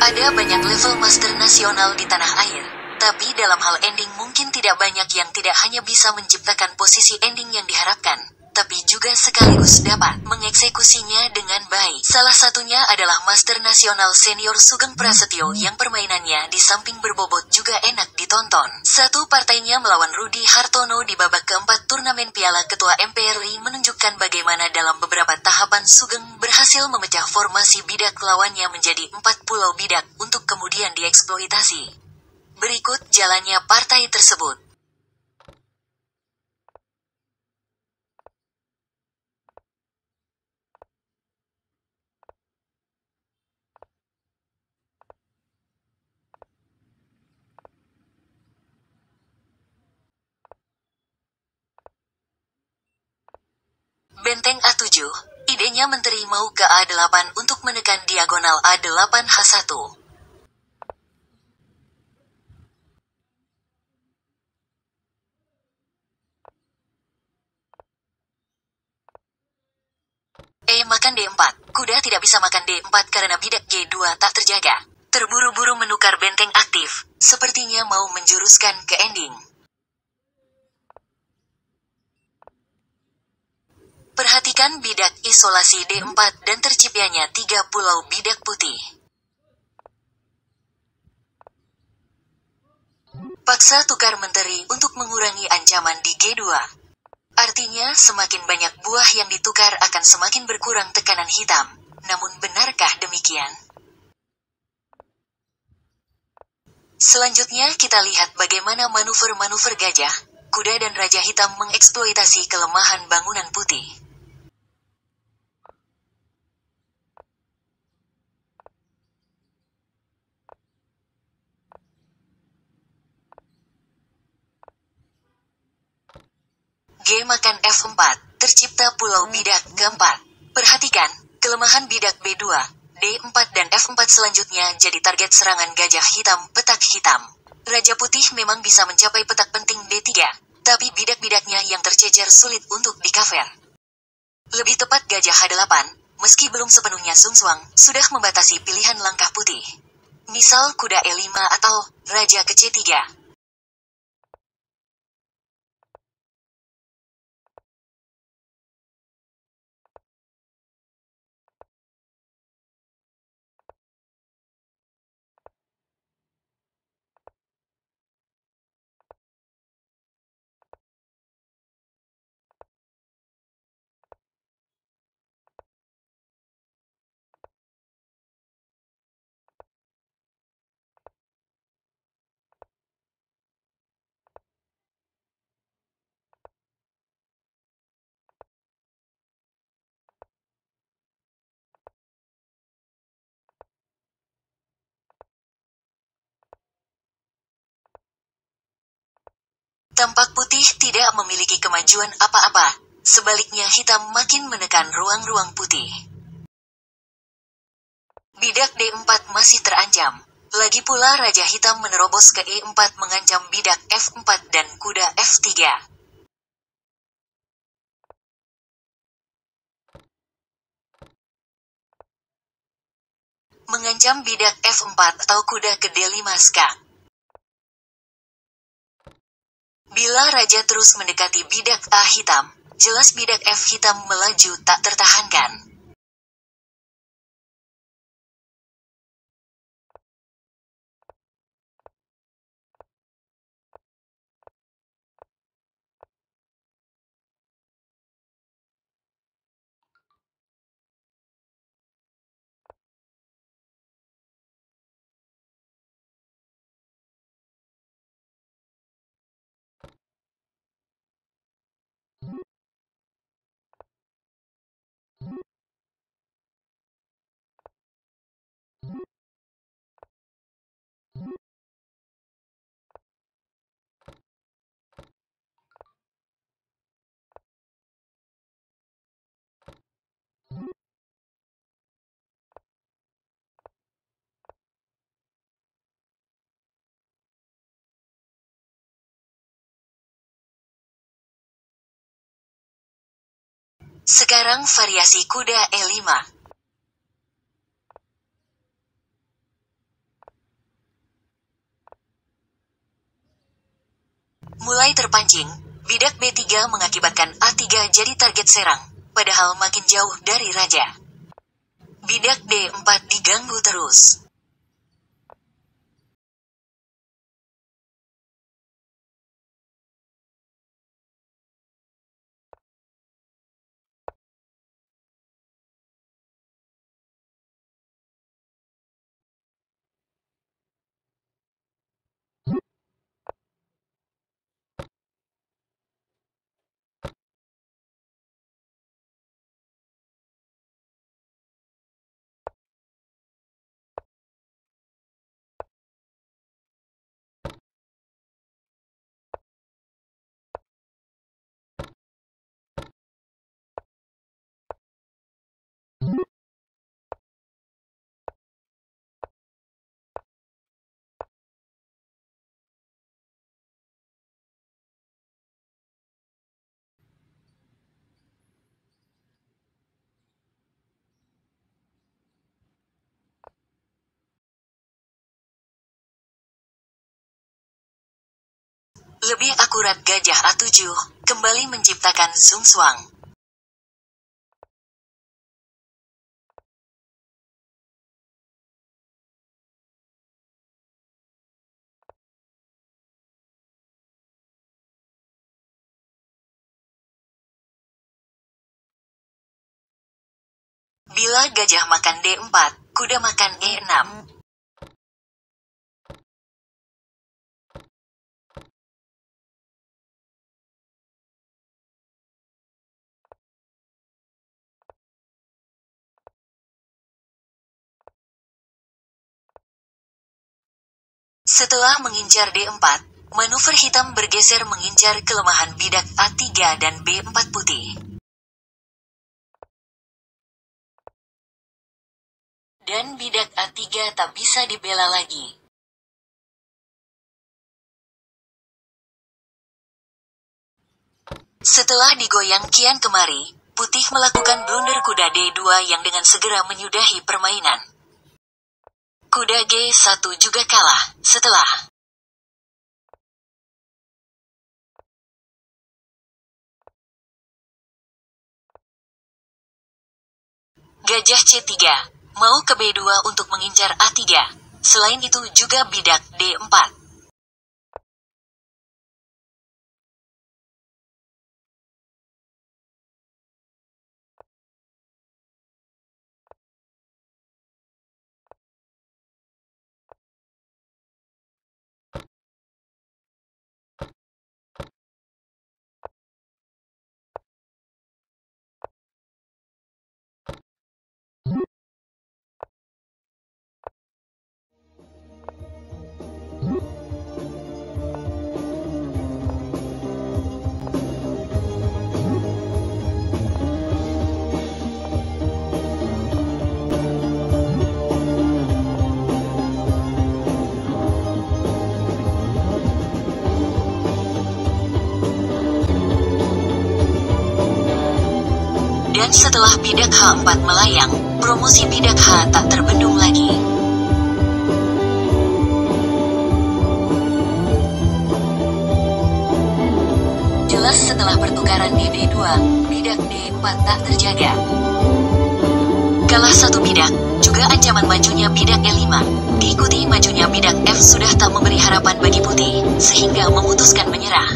Ada banyak level master nasional di tanah air, tapi dalam hal ending mungkin tidak banyak yang tidak hanya bisa menciptakan posisi ending yang diharapkan, tapi juga sekaligus dapat mengeksekusinya dengan baik. Salah satunya adalah Master Nasional Senior Sugeng Prasetyo yang permainannya di samping berbobot juga enak ditonton. Satu partainya melawan Rudi Hartono di babak keempat turnamen Piala Ketua MPRI menunjukkan bagaimana dalam beberapa tahapan Sugeng berhasil memecah formasi bidak lawannya menjadi 4 pulau bidak untuk kemudian dieksploitasi. Berikut jalannya partai tersebut. Benteng A7, idenya Menteri mau ke A8 untuk menekan diagonal A8H1. Makan D4. Kuda tidak bisa makan D4 karena bidak G2 tak terjaga. Terburu-buru menukar benteng aktif, sepertinya mau menjuruskan ke ending. Perhatikan bidak isolasi D4 dan terciptanya 3 pulau bidak putih. Paksa tukar menteri untuk mengurangi ancaman di G2. Artinya semakin banyak buah yang ditukar akan semakin berkurang tekanan hitam. Namun benarkah demikian? Selanjutnya kita lihat bagaimana manuver-manuver gajah, kuda dan raja hitam mengeksploitasi kelemahan bangunan putih. G makan F4, tercipta pulau bidak keempat. Perhatikan, kelemahan bidak B2, D4 dan F4 selanjutnya jadi target serangan gajah hitam petak hitam. Raja putih memang bisa mencapai petak penting D3, tapi bidak-bidaknya yang tercecer sulit untuk di-cover. Lebih tepat gajah H8, meski belum sepenuhnya sungswang, sudah membatasi pilihan langkah putih. Misal kuda E5 atau raja ke C3. Tampak putih tidak memiliki kemajuan apa-apa, sebaliknya hitam makin menekan ruang-ruang putih. Bidak D4 masih terancam. Lagi pula raja hitam menerobos ke E4 mengancam bidak F4 dan kuda F3. Mengancam bidak F4 atau kuda ke D5 skak. Bila raja terus mendekati bidak A hitam, jelas bidak F hitam melaju tak tertahankan. Sekarang variasi kuda E5. Mulai terpancing, bidak B3 mengakibatkan A3 jadi target serang, padahal makin jauh dari raja. Bidak D4 diganggu terus. Lebih akurat gajah A7, kembali menciptakan Zhongxuang. Bila gajah makan D4, kuda makan E6. Setelah mengincar D4, manuver hitam bergeser mengincar kelemahan bidak A3 dan B4 putih. Dan bidak A3 tak bisa dibela lagi. Setelah digoyang kian kemari, putih melakukan blunder kuda D2 yang dengan segera menyudahi permainan. Kuda G1 juga kalah, setelah gajah C3, mau ke B2 untuk mengincar A3. Selain itu juga bidak D4. Dan setelah bidak H4 melayang, promosi bidak H tak terbendung lagi. Jelas setelah pertukaran di D2, bidak D4 tak terjaga. Kalah satu bidak, juga ancaman majunya bidak E5. Diikuti majunya bidak F sudah tak memberi harapan bagi putih, sehingga memutuskan menyerah.